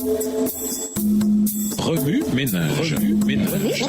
Remue ménage. Remue ménage.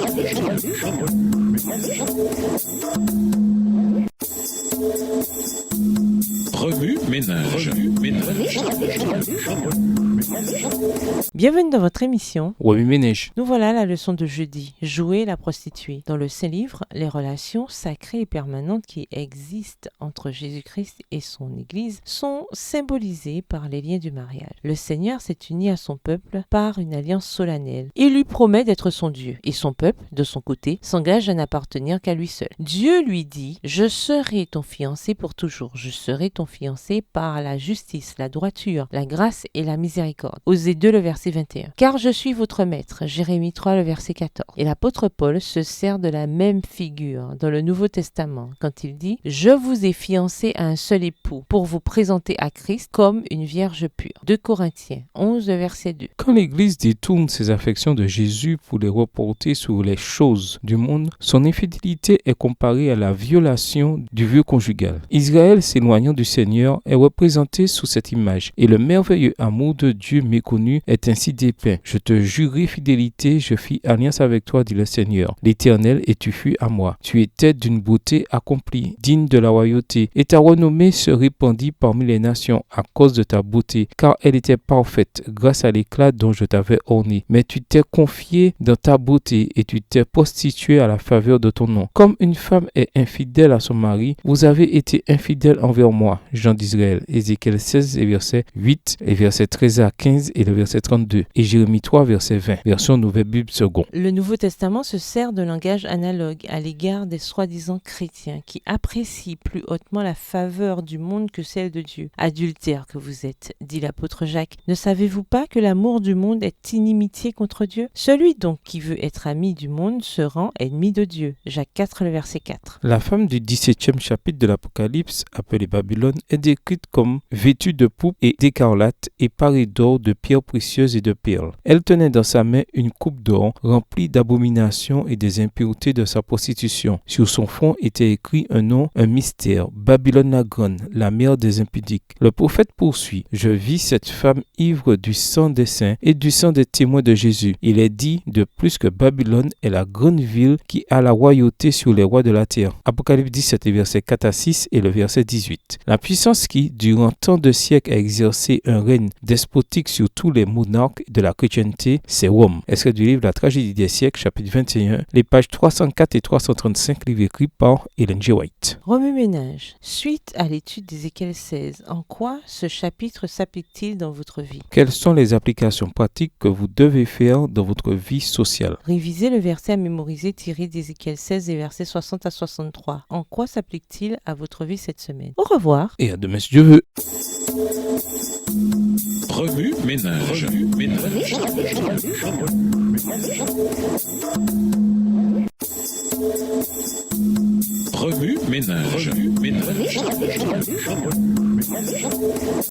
Bienvenue dans votre émission. Remue ménage. Nous voilà à la leçon de jeudi, jouer la prostituée. Dans le Saint-Livre, les relations sacrées et permanentes qui existent entre Jésus-Christ et son Église sont symbolisées par les liens du mariage. Le Seigneur s'est uni à son peuple par une alliance solennelle. Il lui promet d'être son Dieu et son peuple, de son côté, s'engage à n'appartenir qu'à lui seul. Dieu lui dit « Je serai ton fiancé pour toujours. Je serai ton fiancé par la justice, la droiture, la grâce et la miséricorde. » Osée 2, le verset 21. « Car je suis votre maître. » Jérémie 3, le verset 14. Et l'apôtre Paul se sert de la même figure dans le Nouveau Testament quand il dit « Je vous ai fiancé à un seul époux pour vous présenter à Christ comme une vierge pure. » 2 Corinthiens 11, verset 2. Quand l'Église détourne ses affections de Jésus pour les reporter sur les choses du monde, son infidélité est comparée à la violation du vœu conjugal. Israël, s'éloignant du Seigneur, est représenté sous cette image, et le merveilleux amour de Dieu méconnu est ainsi dépeint. « Je te jurai fidélité, je fis alliance avec toi, dit le Seigneur, l'Éternel, et tu fus à moi. Tu étais d'une beauté accomplie, digne de la royauté, et ta renommée se répandit parmi les nations à cause de ta beauté, car elle était parfaite, grâce à l'éclat dont je t'avais orné. Mais tu t'es confié dans ta beauté, et tu t'es prostitué à la faveur de ton nom. Comme une femme est infidèle à son mari, vous avez été infidèle envers moi, gens d'Israël. » Ézéchiel 16, et verset 8, et verset 13 à 15, et le verset 32, et Jérémie 3, verset 20, version Nouvelle Bible Second. Le Nouveau Testament se sert de langage analogue à l'égard des soi-disant chrétiens qui apprécient plus hautement la faveur du monde que celle de Dieu. « Adultères que vous êtes, dit l'apôtre Jacques, ne savez-vous pas que l'amour du monde est inimitié contre Dieu? Celui donc qui veut être ami du monde se rend ennemi de Dieu. » Jacques 4, le verset 4. La femme du 17e chapitre de l'Apocalypse, appelée Babylone, est décrite comme vêtue de pourpre et d'écarlate et parée d'or, de pierres précieuses et de perles. Elle tenait dans sa main une coupe d'or remplie d'abominations et des impuretés de sa prostitution. Sur son front était écrit un nom, un mystère, Babylone la grande, la mère des impudiques. Le prophète poursuit: « Je vis cette femme ivre du sang des saints et du sang des témoins de Jésus. Il est dit de plus que Babylone est la grande ville qui a la royauté sur les rois de la terre. » Apocalypse 17, versets 4 à 6 et le verset 18. La puissance qui, durant tant de siècles, a exercé un règne despotique sur tous les monarques de la chrétienté, c'est Rome. Extrait du livre La tragédie des siècles, chapitre 21, les pages 304 et 335, livre écrit par Ellen G. White. Remue-ménage. Suite à l'étude d'Ézéchiel 16, en quoi ce chapitre s'applique-t-il dans votre vie? Quelles sont les applications pratiques que vous devez faire dans votre vie sociale? Révisez le verset à mémoriser tiré d'Ézéchiel 16 et versets 60 à 63. En quoi s'applique-t-il à votre vie cette semaine? Au revoir. Et à demain si Dieu veut. Remue ménage. Remue ménage.